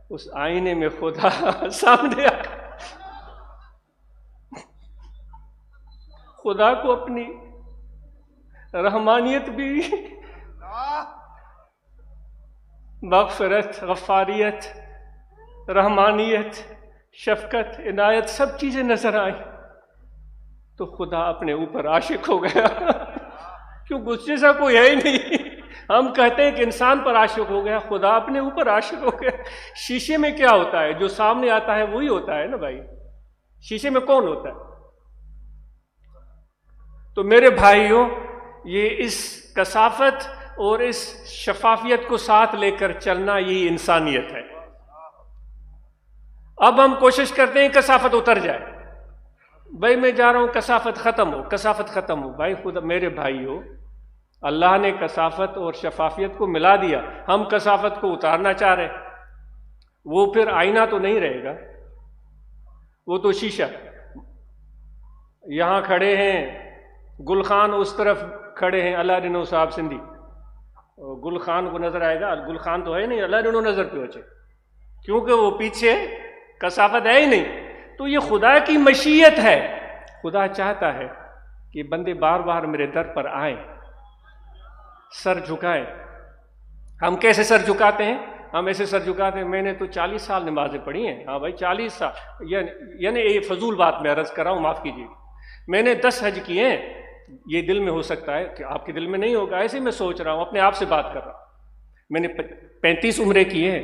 اس آئینے میں خدا سامنے آ گیا۔ خدا کو اپنی رحمانیت بھی، مغفرت، غفاریت، رحمانیت، شفقت، عنایت، سب چیزیں نظر آئیں، تو خدا اپنے اوپر عاشق ہو گیا۔ کیونکہ اس جیسا کوئی ہے ہی نہیں۔ ہم کہتے ہیں کہ انسان پر عاشق ہو گیا، خدا اپنے اوپر عاشق ہو گیا۔ شیشے میں کیا ہوتا ہے؟ جو سامنے آتا ہے وہی ہوتا ہے نا بھائی، شیشے میں کون ہوتا ہے؟ تو میرے بھائیوں، یہ اس کثافت اور اس شفافیت کو ساتھ لے کر چلنا، یہی انسانیت ہے۔ اب ہم کوشش کرتے ہیں کثافت اتر جائے، بھائی میں جا رہا ہوں کثافت ختم ہو، کثافت ختم ہو۔ بھائی خدا، میرے بھائیوں، اللہ نے کثافت اور شفافیت کو ملا دیا، ہم کثافت کو اتارنا چاہ رہے، وہ پھر آئینہ تو نہیں رہے گا، وہ تو شیشہ۔ یہاں کھڑے ہیں گل خان، اس طرف کھڑے ہیں اللہ رنو صاحب سندھی، گل خان کو نظر آئے گا، گل خان تو ہے نہیں، اللہ رنو نظر پہ بچے، کیونکہ وہ پیچھے کثافت ہے ہی نہیں۔ تو یہ خدا کی مشیت ہے، خدا چاہتا ہے کہ بندے بار بار میرے در پر آئیں، سر جھکائیں۔ ہم کیسے سر جھکاتے ہیں؟ ہم ایسے سر جھکاتے ہیں، میں نے تو 40 سال نمازیں پڑھی ہیں۔ ہاں بھائی 40 سال، یعنی یہ فضول بات میں عرض کر رہا ہوں، معاف کیجیے۔ میں نے 10 حج کیے ہیں، یہ دل میں ہو سکتا ہے کہ آپ کے دل میں نہیں ہوگا، ایسے میں سوچ رہا ہوں، اپنے آپ سے بات کر رہا ہوں۔ میں نے 35 عمرے کیے ہیں۔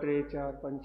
3 4 5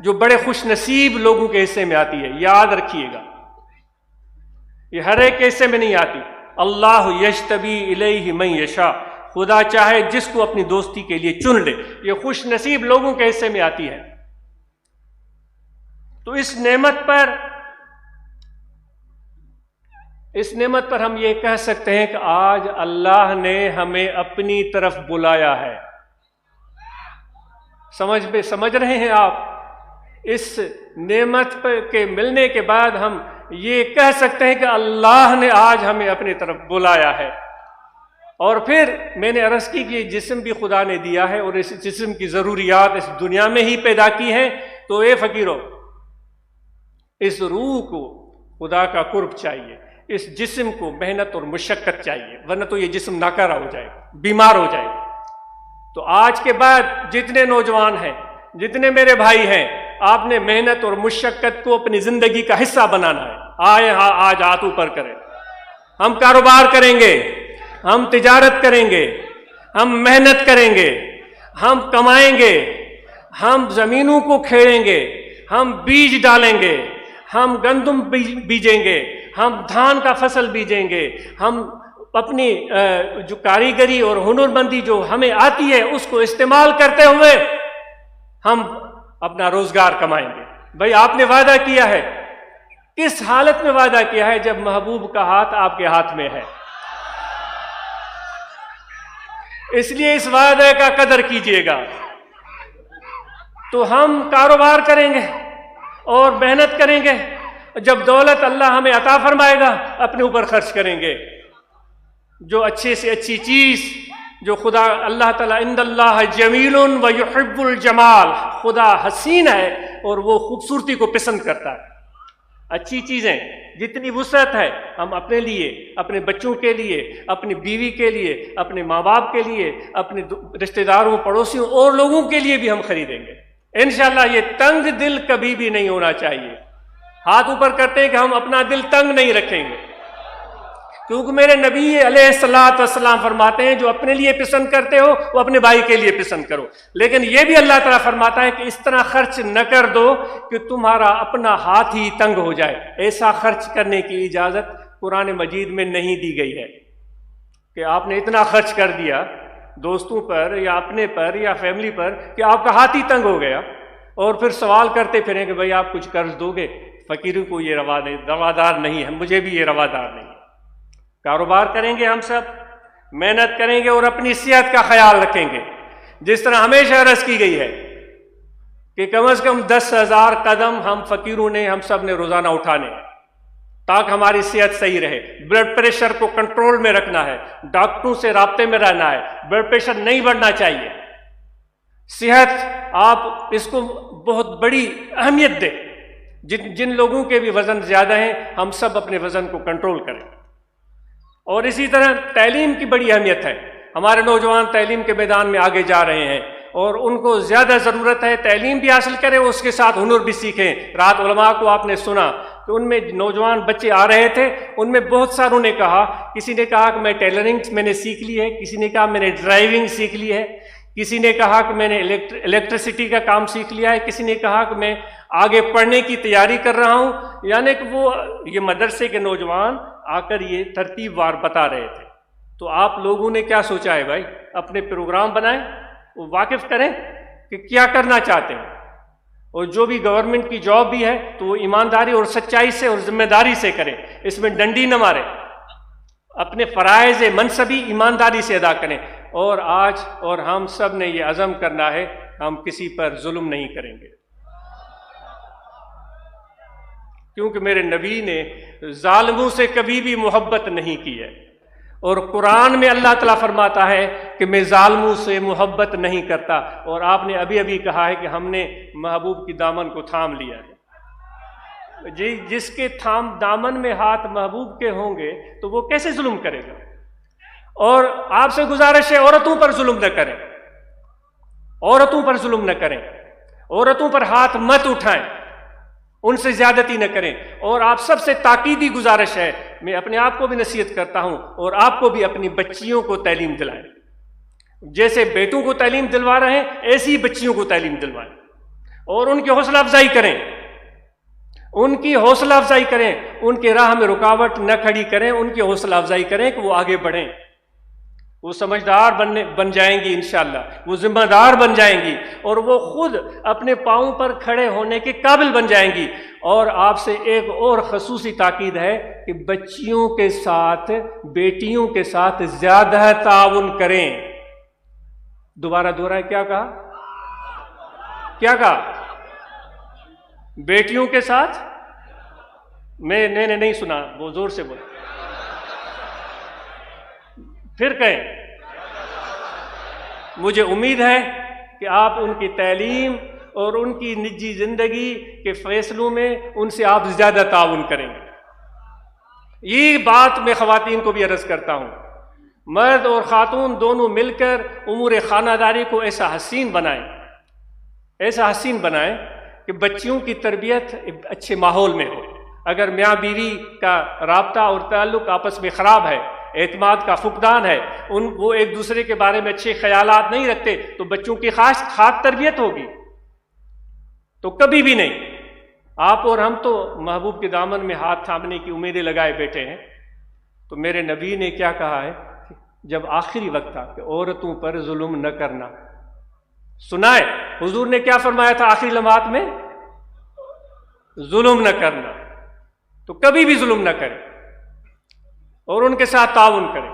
جو بڑے خوش نصیب لوگوں کے حصے میں آتی ہے. یاد رکھیے گا، یہ ہر ایک کے حصے میں نہیں آتی. اللہ یجتبی الیہ من یشاء، خدا چاہے جس کو اپنی دوستی کے لیے چن لے. یہ خوش نصیب لوگوں کے حصے میں آتی ہے. تو اس نعمت پر ہم یہ کہہ سکتے ہیں کہ آج اللہ نے ہمیں اپنی طرف بلایا ہے. سمجھ رہے ہیں آپ؟ اس نعمت کے ملنے کے بعد ہم یہ کہہ سکتے ہیں کہ اللہ نے آج ہمیں اپنی طرف بلایا ہے. اور پھر میں نے عرض کی کہ جسم بھی خدا نے دیا ہے اور اس جسم کی ضروریات اس دنیا میں ہی پیدا کی ہیں. تو اے فقیروں، اس روح کو خدا کا قرب چاہیے، اس جسم کو محنت اور مشقت چاہیے، ورنہ تو یہ جسم ناکارہ ہو جائے، بیمار ہو جائے. تو آج کے بعد جتنے نوجوان ہیں، جتنے میرے بھائی ہیں، آپ نے محنت اور مشقت کو اپنی زندگی کا حصہ بنانا ہے. آج ہاتھ اوپر کریں. ہم کاروبار کریں گے، ہم تجارت کریں گے، ہم محنت کریں گے، ہم کمائیں گے، ہم زمینوں کو کھیڑیں گے، ہم بیج ڈالیں گے، ہم گندم بیجیں گے، ہم دھان کا فصل بیجیں گے، ہم اپنی جو کاریگری اور ہنر مندی جو ہمیں آتی ہے اس کو استعمال کرتے ہوئے ہم اپنا روزگار کمائیں گے. بھائی آپ نے وعدہ کیا ہے، کس حالت میں وعدہ کیا ہے؟ جب محبوب کا ہاتھ آپ کے ہاتھ میں ہے. اس لیے اس وعدے کا قدر کیجئے گا. تو ہم کاروبار کریں گے اور محنت کریں گے. جب دولت اللہ ہمیں عطا فرمائے گا اپنے اوپر خرچ کریں گے. جو اچھے سے اچھی چیز جو خدا اللہ تعالیٰ عند اللہ جمیل و یحب الجمال، خدا حسین ہے اور وہ خوبصورتی کو پسند کرتا ہے. اچھی چیزیں جتنی وسعت ہے ہم اپنے لیے، اپنے بچوں کے لیے، اپنی بیوی کے لیے، اپنے ماں باپ کے لیے، اپنے رشتہ داروں پڑوسیوں اور لوگوں کے لیے بھی ہم خریدیں گے انشاءاللہ. یہ تنگ دل کبھی بھی نہیں ہونا چاہیے. ہاتھ اوپر کرتے ہیں کہ ہم اپنا دل تنگ نہیں رکھیں گے، کیونکہ میرے نبی علیہ الصلوۃ والسلام فرماتے ہیں جو اپنے لیے پسند کرتے ہو وہ اپنے بھائی کے لیے پسند کرو. لیکن یہ بھی اللہ تعالیٰ فرماتا ہے کہ اس طرح خرچ نہ کر دو کہ تمہارا اپنا ہاتھ ہی تنگ ہو جائے. ایسا خرچ کرنے کی اجازت قرآن مجید میں نہیں دی گئی ہے کہ آپ نے اتنا خرچ کر دیا دوستوں پر یا اپنے پر یا فیملی پر کہ آپ کا ہاتھ ہی تنگ ہو گیا اور پھر سوال کرتے پھریں کہ بھائی آپ کچھ قرض دو گے. فقیروں کو یہ روادار نہیں ہے، مجھے بھی یہ روادار نہیں ہے. کاروبار کریں گے، ہم سب محنت کریں گے اور اپنی صحت کا خیال رکھیں گے. جس طرح ہمیشہ عرض کی گئی ہے کہ کم از کم 10,000 قدم ہم فقیروں نے، ہم سب نے روزانہ اٹھانے ہیں تاکہ ہماری صحت صحیح رہے. بلڈ پریشر کو کنٹرول میں رکھنا ہے، ڈاکٹروں سے رابطے میں رہنا ہے، بلڈ پریشر نہیں بڑھنا چاہیے. صحت آپ اس کو بہت بڑی اہمیت دیں. جن لوگوں کے بھی وزن زیادہ ہیں ہم سب اپنے وزن کو کنٹرول کریں. اور اسی طرح تعلیم کی بڑی اہمیت ہے. ہمارے نوجوان تعلیم کے میدان میں آگے جا رہے ہیں اور ان کو زیادہ ضرورت ہے تعلیم بھی حاصل کریں، اس کے ساتھ ہنر بھی سیکھیں. رات علماء کو آپ نے سنا کہ ان میں نوجوان بچے آ رہے تھے، ان میں بہت ساروں نے کہا، کسی نے کہا کہ میں ٹیلرنگ میں نے سیکھ لی ہے، کسی نے کہا میں نے ڈرائیونگ سیکھ لی ہے، کسی نے کہا کہ میں نے الیکٹریسٹی کا کام سیکھ لیا ہے، کسی نے کہا کہ میں آگے پڑھنے کی تیاری کر رہا ہوں. یعنی کہ وہ یہ مدرسے کے نوجوان آ کر یہ ترتیب وار بتا رہے تھے. تو آپ لوگوں نے کیا سوچا ہے بھائی؟ اپنے پروگرام بنائیں، واقف کریں کہ کیا کرنا چاہتے ہیں. اور جو بھی گورنمنٹ کی جاب بھی ہے تو وہ ایمانداری اور سچائی سے اور ذمہ داری سے کریں، اس میں ڈنڈی نہ ماریں. اپنے فرائض منصبی ایمانداری سے ادا کریں. اور آج اور ہم سب نے یہ عزم کرنا ہے ہم کسی پر ظلم نہیں کریں گے، کیونکہ میرے نبی نے ظالموں سے کبھی بھی محبت نہیں کی ہے. اور قرآن میں اللہ تعالیٰ فرماتا ہے کہ میں ظالموں سے محبت نہیں کرتا. اور آپ نے ابھی ابھی کہا ہے کہ ہم نے محبوب کی دامن کو تھام لیا ہے. جی جس کے دامن میں ہاتھ محبوب کے ہوں گے تو وہ کیسے ظلم کرے گا؟ اور آپ سے گزارش ہے عورتوں پر ظلم نہ کریں، عورتوں پر ظلم نہ کریں، عورتوں پر ہاتھ مت اٹھائیں، ان سے زیادتی نہ کریں. اور آپ سب سے تاکیدی گزارش ہے، میں اپنے آپ کو بھی نصیحت کرتا ہوں اور آپ کو بھی اپنی بچیوں کو تعلیم دلائیں. جیسے بیٹوں کو تعلیم دلوا رہے ہیں ایسی ہی بچیوں کو تعلیم دلوائیں. اور ان کی حوصلہ افزائی کریں، ان کی حوصلہ افزائی کریں، ان کے راہ میں رکاوٹ نہ کھڑی کریں، ان کی حوصلہ افزائی کریں کہ وہ آگے بڑھیں، وہ سمجھدار بن جائیں گی انشاءاللہ، وہ ذمہ دار بن جائیں گی، اور وہ خود اپنے پاؤں پر کھڑے ہونے کے قابل بن جائیں گی۔ اور آپ سے ایک اور خصوصی تاکید ہے کہ بچیوں کے ساتھ، بیٹیوں کے ساتھ زیادہ تعاون کریں۔ دوبارہ کیا کہا؟ کیا کہا؟ بیٹیوں کے ساتھ؟ میں نے نہیں سنا، وہ زور سے بول، پھر کہیں۔ مجھے امید ہے کہ آپ ان کی تعلیم اور ان کی نجی زندگی کے فیصلوں میں ان سے آپ زیادہ تعاون کریں گے۔ یہ بات میں خواتین کو بھی عرض کرتا ہوں، مرد اور خاتون دونوں مل کر امور خانہ داری کو ایسا حسین بنائیں کہ بچیوں کی تربیت اچھے ماحول میں ہو۔ اگر میاں بیوی کا رابطہ اور تعلق آپس میں خراب ہے، اعتماد کا فقدان ہے، وہ ایک دوسرے کے بارے میں اچھے خیالات نہیں رکھتے، تو بچوں کی خاص تربیت ہوگی تو کبھی بھی نہیں۔ آپ اور ہم تو محبوب کے دامن میں ہاتھ تھامنے کی امیدیں لگائے بیٹھے ہیں، تو میرے نبی نے کیا کہا ہے؟ جب آخری وقت تھا کہ عورتوں پر ظلم نہ کرنا، سنائے حضور نے کیا فرمایا تھا آخری لمحات میں؟ ظلم نہ کرنا، تو کبھی بھی ظلم نہ کریں اور ان کے ساتھ تعاون کریں۔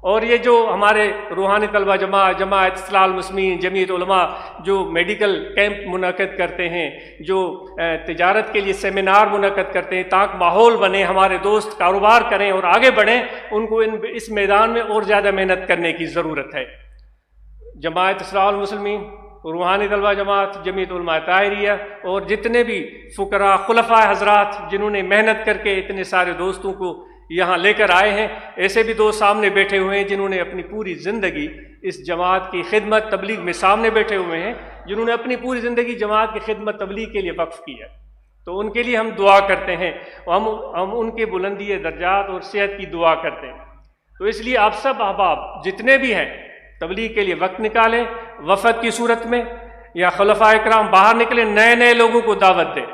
اور یہ جو ہمارے روحانی طلبہ جماعت اصلاح المسلمین، جمعیت علماء جو میڈیکل کیمپ منعقد کرتے ہیں، جو تجارت کے لیے سیمینار منعقد کرتے ہیں تاکہ ماحول بنے، ہمارے دوست کاروبار کریں اور آگے بڑھیں، ان کو اس میدان میں اور زیادہ محنت کرنے کی ضرورت ہے۔ جماعت اصلاح المسلمین، روحانی طلبہ جماعت، جمعیت علماء طاہریہ اور جتنے بھی فقراء خلفاء حضرات جنہوں نے محنت کر کے اتنے سارے دوستوں کو یہاں لے کر آئے ہیں، ایسے بھی دوست سامنے بیٹھے ہوئے ہیں جنہوں نے اپنی پوری زندگی اس جماعت کی خدمت تبلیغ میں سامنے بیٹھے ہوئے ہیں، جنہوں نے اپنی پوری زندگی جماعت کی خدمت تبلیغ کے لیے وقف کی ہے، تو ان کے لیے ہم دعا کرتے ہیں، ہم ان کے بلندی درجات اور صحت کی دعا کرتے ہیں۔ تو اس لیے آپ سب احباب جتنے بھی ہیں تبلیغ کے لیے وقت نکالیں، وفد کی صورت میں یا خلفاء کرام باہر نکلیں، نئے لوگوں کو دعوت دیں،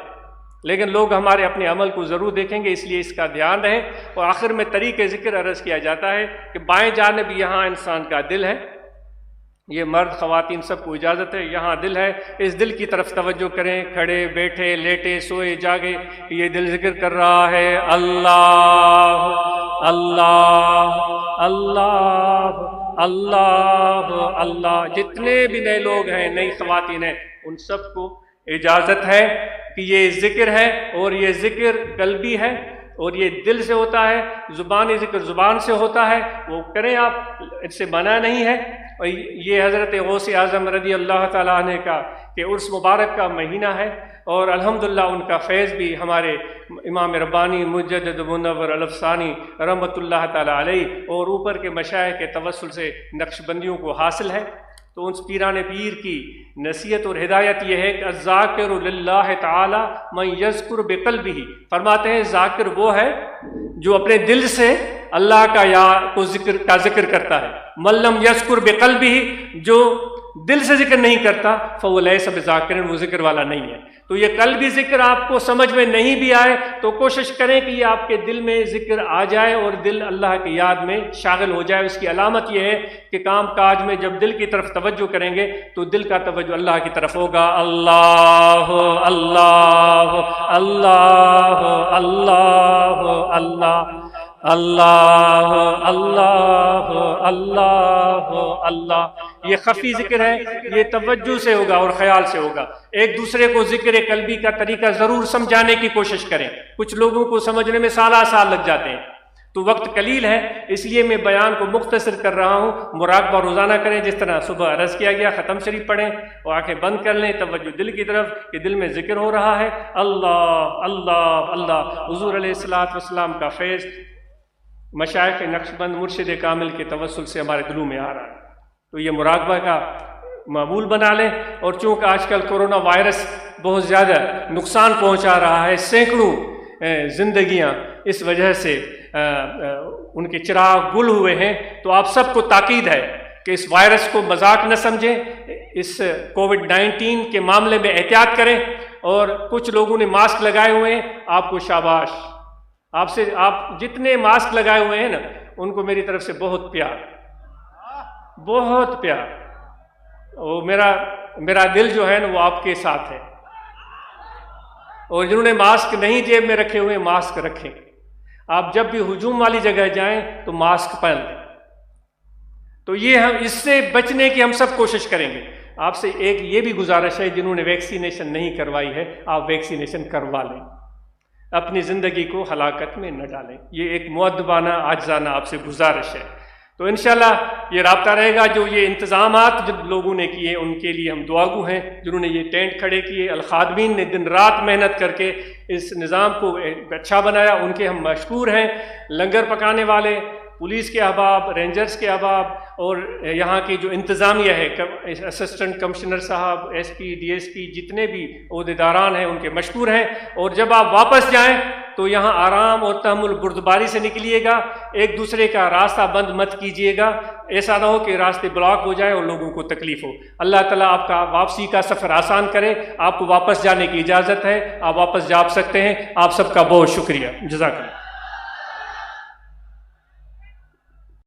لیکن لوگ ہمارے اپنے عمل کو ضرور دیکھیں گے، اس لیے اس کا دھیان رہے۔ اور آخر میں طریق ذکر عرض کیا جاتا ہے کہ بائیں جانب یہاں انسان کا دل ہے، یہ مرد خواتین سب کو اجازت ہے، یہاں دل ہے، اس دل کی طرف توجہ کریں، کھڑے بیٹھے لیٹے سوئے جاگے، یہ دل ذکر کر رہا ہے اللہ اللہ اللہ اللہ اللہ۔ جتنے بھی نئے لوگ ہیں، نئی خواتین ہیں، ان سب کو اجازت ہے کہ یہ ذکر ہے، اور یہ ذکر قلبی ہے اور یہ دل سے ہوتا ہے، زبانی ذکر زبان سے ہوتا ہے، وہ کریں آپ، اس سے منع نہیں ہے۔ اور یہ حضرت غوث اعظم رضی اللہ تعالیٰ عنہ کا کہ عرس مبارک کا مہینہ ہے، اور الحمدللہ ان کا فیض بھی ہمارے امام ربانی مجدد منور الافسانی رحمۃ اللہ تعالیٰ علیہ اور اوپر کے مشائخ کے توسل سے نقش بندیوں کو حاصل ہے۔ تو ان پیران پیر کی نصیحت اور ہدایت یہ ہے کہ الذاکر للہ تعالی من یذکر بقلبہ، فرماتے ہیں ذاکر وہ ہے جو اپنے دل سے اللہ کا ذکر کرتا ہے، من لم یذکر بقلبہ، جو دل سے ذکر نہیں کرتا فَهُوَ لَيْسَ بِذَاکِرٍ، وہ ذکر والا نہیں ہے۔ تو یہ قلبی ذکر آپ کو سمجھ میں نہیں بھی آئے تو کوشش کریں کہ یہ آپ کے دل میں ذکر آ جائے اور دل اللہ کی یاد میں شاغل ہو جائے۔ اس کی علامت یہ ہے کہ کام کاج میں جب دل کی طرف توجہ کریں گے تو دل کا توجہ اللہ کی طرف ہوگا۔ اللہ اللہ اللہ اللہ اللہ اللہ اللہ اللہ اللہ۔ یہ خفی ذکر ہے، یہ توجہ سے ہوگا اور خیال سے ہوگا۔ ایک دوسرے کو ذکر قلبی کا طریقہ ضرور سمجھانے کی کوشش کریں، کچھ لوگوں کو سمجھنے میں سال لگ جاتے ہیں، تو وقت قلیل ہے، اس لیے میں بیان کو مختصر کر رہا ہوں۔ مراقبہ روزانہ کریں، جس طرح صبح عرض کیا گیا، ختم شریف پڑھیں اور آنکھیں بند کر لیں، توجہ دل کی طرف کہ دل میں ذکر ہو رہا ہے اللہ اللہ اللہ۔ حضور علیہ الصلوۃ والسلام کا فیض مشائخ نقش بند مرشد کامل کے توسل سے ہمارے دلوں میں آ رہا ہے، تو یہ مراقبہ کا معمول بنا لیں۔ اور چونکہ آج کل کورونا وائرس بہت زیادہ نقصان پہنچا رہا ہے، سینکڑوں زندگیاں اس وجہ سے ان کے چراغ گل ہوئے ہیں، تو آپ سب کو تاکید ہے کہ اس وائرس کو مذاق نہ سمجھیں، اس کووڈ-19 کے معاملے میں احتیاط کریں، اور کچھ لوگوں نے ماسک لگائے ہوئے ہیں، آپ کو شاباش، آپ جتنے ماسک لگائے ہوئے ہیں نا ان کو میری طرف سے بہت پیار، بہت پیار، وہ میرا دل جو ہے نا وہ آپ کے ساتھ ہے۔ اور جنہوں نے ماسک نہیں جیب میں رکھے ہوئے ماسک رکھیں، آپ جب بھی ہجوم والی جگہ جائیں تو ماسک پہن لیں۔ تو یہ ہم اس سے بچنے کی ہم سب کوشش کریں گے۔ آپ سے ایک یہ بھی گزارش ہے، جنہوں نے ویکسینیشن نہیں کروائی ہے آپ ویکسینیشن کروا لیں، اپنی زندگی کو ہلاکت میں نہ ڈالیں، یہ ایک مؤدبانہ عاجزانہ آپ سے گزارش ہے۔ تو انشاءاللہ یہ رابطہ رہے گا۔ جو یہ انتظامات جب لوگوں نے کیے ان کے لیے ہم دعاگو ہیں، جنہوں نے یہ ٹینٹ کھڑے کیے، الخادمین نے دن رات محنت کر کے اس نظام کو اچھا بنایا، ان کے ہم مشکور ہیں۔ لنگر پکانے والے، پولیس کے احباب، رینجرز کے احباب، اور یہاں کی جو انتظامیہ ہے، اسسٹنٹ کمشنر صاحب، S P, D S P, جتنے بھی عہدیداران ہیں ان کے مشکور ہیں۔ اور جب آپ واپس جائیں تو یہاں آرام اور تحمل بردباری سے نکلیے گا، ایک دوسرے کا راستہ بند مت کیجیے گا، ایسا نہ ہو کہ راستے بلاک ہو جائے اور لوگوں کو تکلیف ہو۔ اللہ تعالیٰ آپ کا واپسی کا سفر آسان کرے، آپ کو واپس جانے کی اجازت ہے، آپ واپس جا سکتے ہیں۔ آپ سب کا بہت شکریہ، جزاک اللہ۔